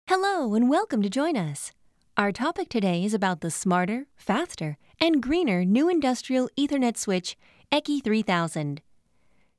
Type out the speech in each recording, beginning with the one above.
Hello and welcome to join us. Our topic today is about the smarter, faster, and greener new industrial Ethernet switch, EKI 3000.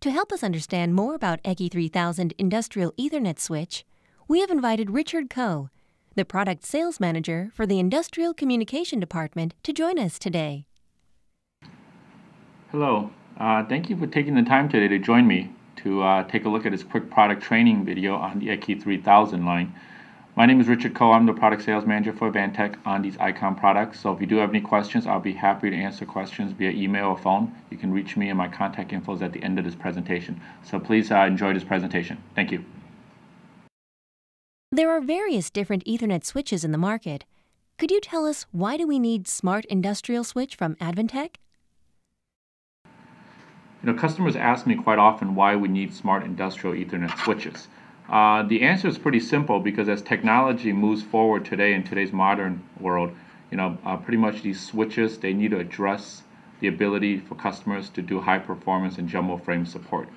To help us understand more about EKI 3000 industrial Ethernet switch, we have invited Richard Coe, the product sales manager for the Industrial Communication Department, to join us today. Hello, thank you for taking the time today to join me to take a look at this quick product training video on the EKI 3000 line. My name is Richard Coe. I'm the product sales manager for ADVANTECH on these ICOM products. So if you do have any questions, I'll be happy to answer questions via email or phone. You can reach me and my contact info is at the end of this presentation. So please enjoy this presentation. Thank you. There are various different Ethernet switches in the market. Could you tell us why do we need Smart Industrial Switch from ADVANTECH? Customers ask me quite often why we need smart industrial Ethernet switches. The answer is pretty simple because as technology moves forward today in today's modern world, pretty much these switches, they need to address the ability for customers to do high performance and jumbo frame support.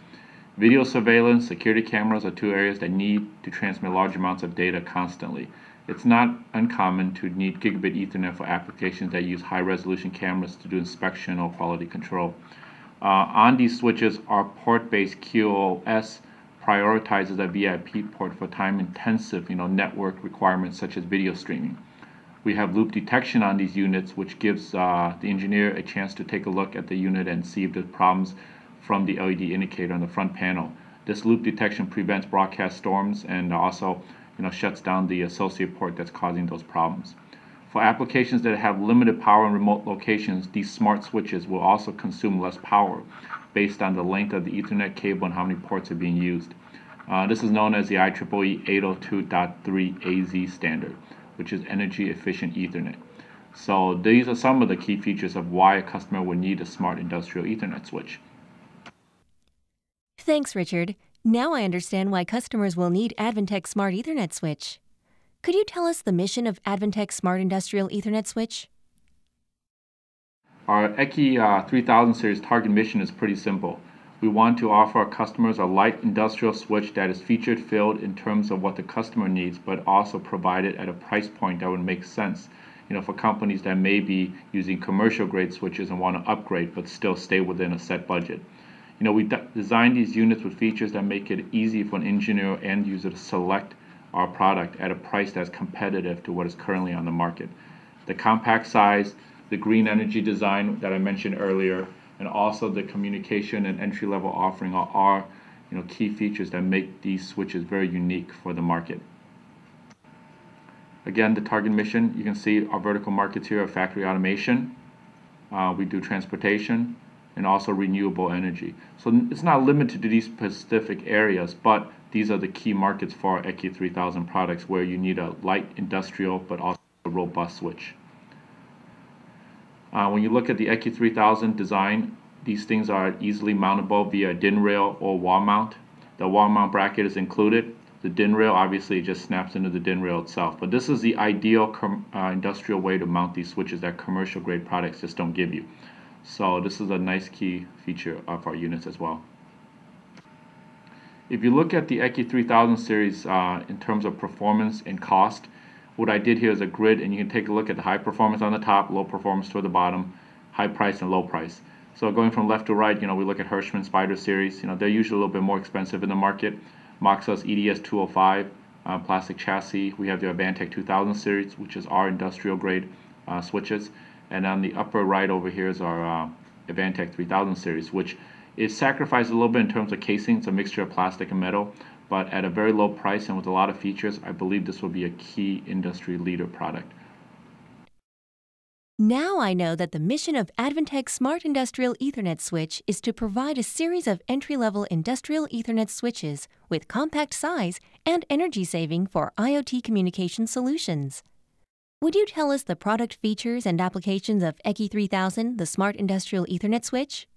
Video surveillance, security cameras are two areas that need to transmit large amounts of data constantly. It's not uncommon to need gigabit Ethernet for applications that use high resolution cameras to do inspection or quality control. On these switches, our port-based QoS prioritizes a VIP port for time-intensive, network requirements such as video streaming. We have loop detection on these units, which gives the engineer a chance to take a look at the unit and see if there's problems from the LED indicator on the front panel. This loop detection prevents broadcast storms and also, shuts down the associate port that's causing those problems. For applications that have limited power in remote locations, these smart switches will also consume less power based on the length of the Ethernet cable and how many ports are being used. This is known as the IEEE 802.3az standard, which is Energy Efficient Ethernet. So these are some of the key features of why a customer would need a smart industrial Ethernet switch. Thanks, Richard. Now I understand why customers will need ADVANTECH Smart Ethernet Switch. Could you tell us the mission of ADVANTECH Smart Industrial Ethernet Switch? Our EKI 3000 series target mission is pretty simple. We want to offer our customers a light industrial switch that is featured filled in terms of what the customer needs, but also provided at a price point that would make sense, for companies that may be using commercial grade switches and want to upgrade but still stay within a set budget. We designed these units with features that make it easy for an engineer or end user to select our product at a price that's competitive to what is currently on the market. The compact size, the green energy design that I mentioned earlier, and also the communication and entry-level offering are key features that make these switches very unique for the market. Again, the target mission, you can see our vertical markets here are factory automation. We do transportation and also renewable energy. So it's not limited to these specific areas, but these are the key markets for our EKI 3000 products where you need a light industrial but also a robust switch. When you look at the EKI 3000 design, these things are easily mountable via DIN rail or wall mount. The wall mount bracket is included. The DIN rail obviously just snaps into the DIN rail itself, but this is the ideal industrial way to mount these switches that commercial grade products just don't give you. So this is a nice key feature of our units as well. If you look at the EKI 3000 series in terms of performance and cost, what I did here is a grid, and you can take a look at the high performance on the top, low performance toward the bottom, high price and low price. So going from left to right, we look at Hirschman Spider series. They're usually a little bit more expensive in the market. Moxa's EDS 205 plastic chassis. We have the ADVANTECH 2000 series, which is our industrial grade switches. And on the upper right over here is our ADVANTECH 3000 series, which is sacrificed a little bit in terms of casing. It's a mixture of plastic and metal, but at a very low price and with a lot of features, I believe this will be a key industry leader product. Now I know that the mission of ADVANTECH Smart Industrial Ethernet Switch is to provide a series of entry-level industrial Ethernet switches with compact size and energy saving for IoT communication solutions. Would you tell us the product features and applications of EKI 3000, the Smart Industrial Ethernet Switch?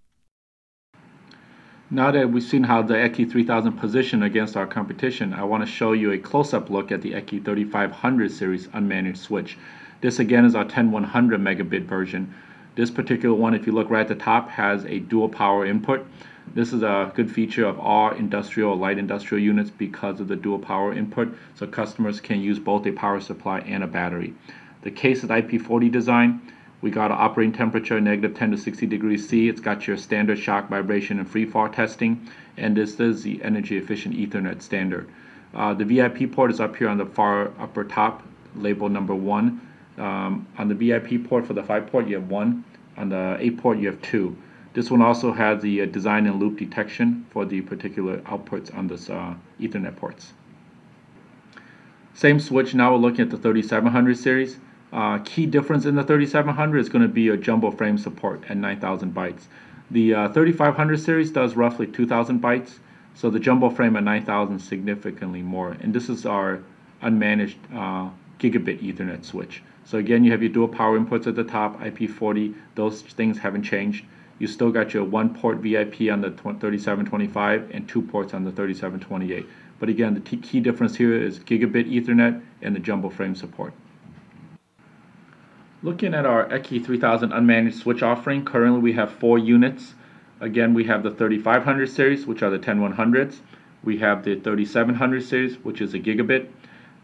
Now that we've seen how the EKI 3000 position against our competition, I want to show you a close-up look at the EKI 3500 series unmanaged switch. This again is our 10100 megabit version. This particular one, if you look right at the top, has a dual power input. This is a good feature of all industrial or light industrial units because of the dual power input, so customers can use both a power supply and a battery. The case is IP40 design. We got an operating temperature -10 to 60 degrees C. It's got your standard shock, vibration, and free fall testing, and this is the energy efficient Ethernet standard. The VIP port is up here on the far upper top, labeled number 1. On the VIP port for the 5 port, you have 1. On the 8 port, you have 2. This one also has the design and loop detection for the particular outputs on this Ethernet ports. Same switch. Now we're looking at the 3700 series. Key difference in the 3700 is going to be a jumbo frame support at 9,000 bytes. The 3500 series does roughly 2,000 bytes, so the jumbo frame at 9,000 is significantly more. And this is our unmanaged gigabit Ethernet switch. So again, you have your dual power inputs at the top, IP40. Those things haven't changed. You still got your 1 port VIP on the 3725 and 2 ports on the 3728. But again, the key difference here is gigabit Ethernet and the jumbo frame support. Looking at our EKI 3000 unmanaged switch offering, currently we have 4 units. Again, we have the 3500 series, which are the 10100s. We have the 3700 series, which is a gigabit.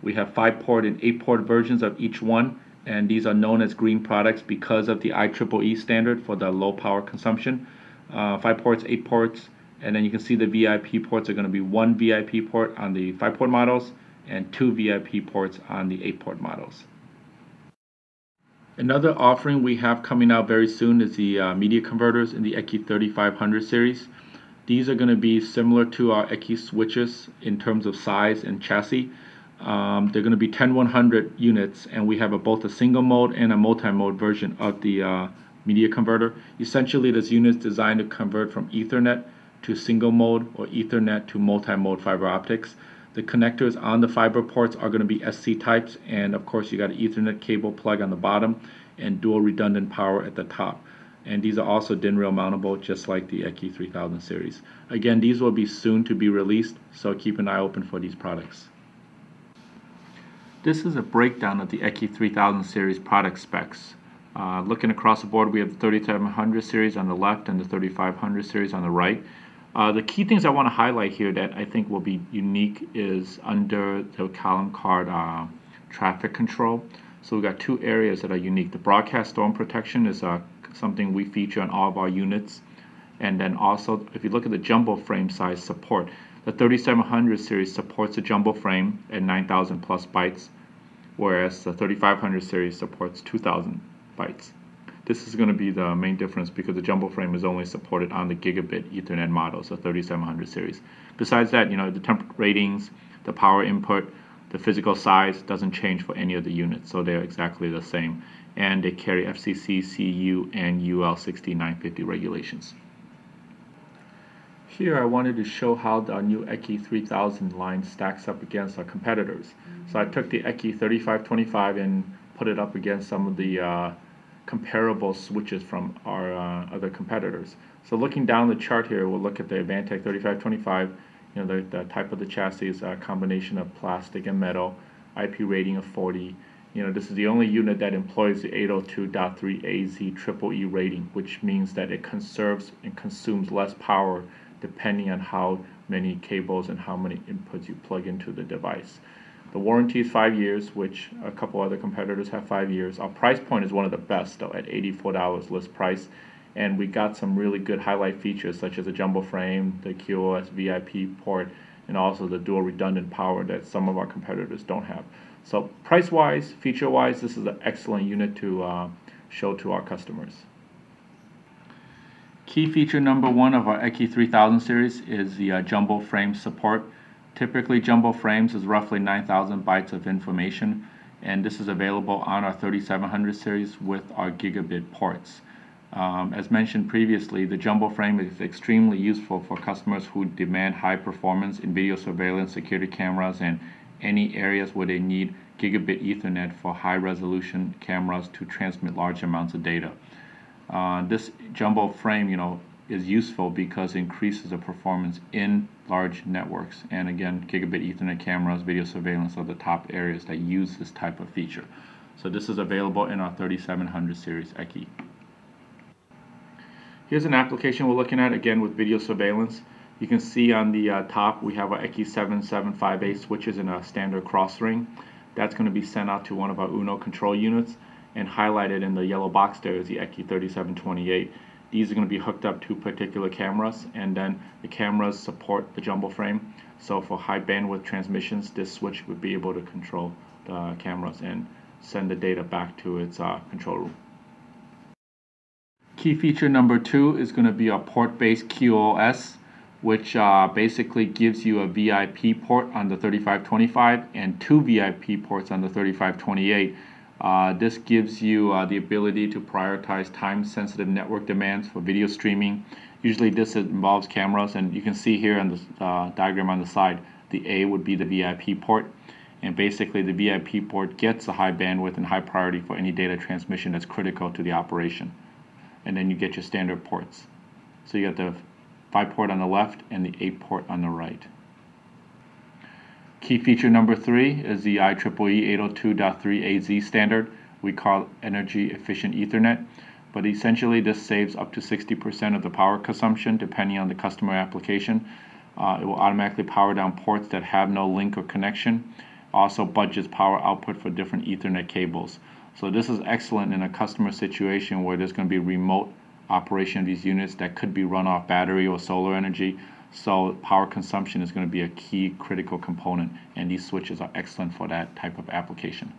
We have 5 port and 8 port versions of each one, and these are known as green products because of the IEEE standard for the low power consumption. 5 ports, 8 ports, and then you can see the VIP ports are going to be 1 VIP port on the 5 port models and 2 VIP ports on the 8 port models. Another offering we have coming out very soon is the media converters in the EKI 3500 series. These are going to be similar to our EKI switches in terms of size and chassis. They're going to be 10100 units, and we have both a single mode and a multi-mode version of the media converter. Essentially, this unit is designed to convert from Ethernet to single mode or Ethernet to multi-mode fiber optics. The connectors on the fiber ports are going to be SC types, and of course you got an Ethernet cable plug on the bottom and dual redundant power at the top. And these are also DIN rail mountable, just like the EKI 3000 series. Again, these will be soon to be released, so keep an eye open for these products. This is a breakdown of the EKI 3000 series product specs. Looking across the board, we have the 3700 series on the left and the 3500 series on the right. The key things I want to highlight here that I think will be unique is under the column card traffic control. So we've got 2 areas that are unique. The broadcast storm protection is something we feature on all of our units. And then also, if you look at the jumbo frame size support, the 3700 series supports a jumbo frame at 9,000 plus bytes, whereas the 3500 series supports 2,000 bytes. This is going to be the main difference because the jumbo frame is only supported on the gigabit Ethernet models, the 3700 series. Besides that, the temp ratings, the power input, the physical size doesn't change for any of the units, so they're exactly the same. And they carry FCC, CU, and UL 6950 regulations. Here I wanted to show how our new EKI 3000 line stacks up against our competitors. So I took the EKI 3525 and put it up against some of the comparable switches from our other competitors. So looking down the chart here, we'll look at the ADVANTECH 3525. The type of the chassis is a combination of plastic and metal, IP rating of 40. This is the only unit that employs the 802.3AZ EE rating, which means that it conserves and consumes less power depending on how many cables and how many inputs you plug into the device. The warranty is 5 years, which a couple other competitors have 5 years. Our price point is one of the best, though, at $84 list price. And we got some really good highlight features, such as the jumbo frame, the QoS VIP port, and also the dual redundant power that some of our competitors don't have. So price-wise, feature-wise, this is an excellent unit to show to our customers. Key feature number 1 of our EKI 3000 series is the jumbo frame support. Typically, jumbo frames is roughly 9,000 bytes of information, and this is available on our 3700 series with our gigabit ports. As mentioned previously, the jumbo frame is extremely useful for customers who demand high performance in video surveillance, security cameras, and any areas where they need gigabit Ethernet for high resolution cameras to transmit large amounts of data. This jumbo frame, is useful because it increases the performance in large networks. And again, gigabit Ethernet cameras, video surveillance are the top areas that use this type of feature. So this is available in our 3700 series EKI. Here's an application we're looking at, again with video surveillance. You can see on the top we have our EKI 7758 switches in a standard cross ring. That's going to be sent out to one of our UNO control units, and highlighted in the yellow box there is the EKI 3728. These are going to be hooked up to particular cameras, and then the cameras support the jumbo frame. So for high bandwidth transmissions, this switch would be able to control the cameras and send the data back to its control room. Key feature number 2 is going to be a port-based QoS, which basically gives you a VIP port on the 3525 and 2 VIP ports on the 3528. This gives you the ability to prioritize time-sensitive network demands for video streaming. Usually this involves cameras, and you can see here on the diagram on the side, the A would be the VIP port, and basically the VIP port gets a high bandwidth and high priority for any data transmission that's critical to the operation. And then you get your standard ports. So you got the 5 port on the left and the 8 port on the right. Key feature number 3 is the IEEE 802.3az standard. We call it energy efficient Ethernet, but essentially this saves up to 60% of the power consumption depending on the customer application. It will automatically power down ports that have no link or connection. Also budgets power output for different Ethernet cables. So this is excellent in a customer situation where there's going to be remote operation of these units that could be run off battery or solar energy. So power consumption is going to be a key critical component, and these switches are excellent for that type of application.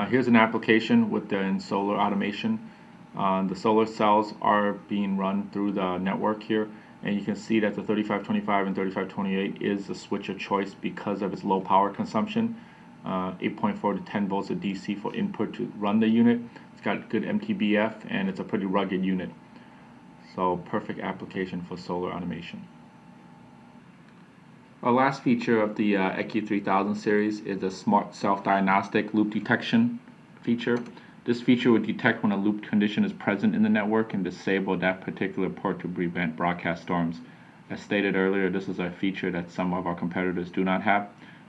Here's an application within solar automation. The solar cells are being run through the network here, and you can see that the 3525 and 3528 is the switch of choice because of its low power consumption. 8.4 to 10 volts of DC for input to run the unit. It's got good MTBF, and it's a pretty rugged unit. So perfect application for solar automation. Our last feature of the EKI 3000 series is the smart self-diagnostic loop detection feature. This feature would detect when a loop condition is present in the network and disable that particular port to prevent broadcast storms. As stated earlier, this is a feature that some of our competitors do not have,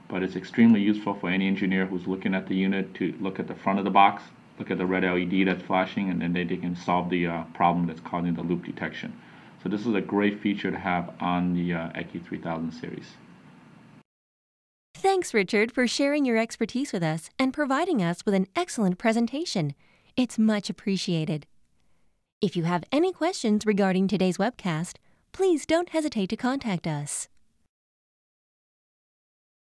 but it's extremely useful for any engineer who's looking at the unit to look at the front of the box, look at the red LED that's flashing, and then they can solve the problem that's causing the loop detection. So this is a great feature to have on the EKI 3000 series. Thanks, Richard, for sharing your expertise with us and providing us with an excellent presentation. It's much appreciated. If you have any questions regarding today's webcast, please don't hesitate to contact us.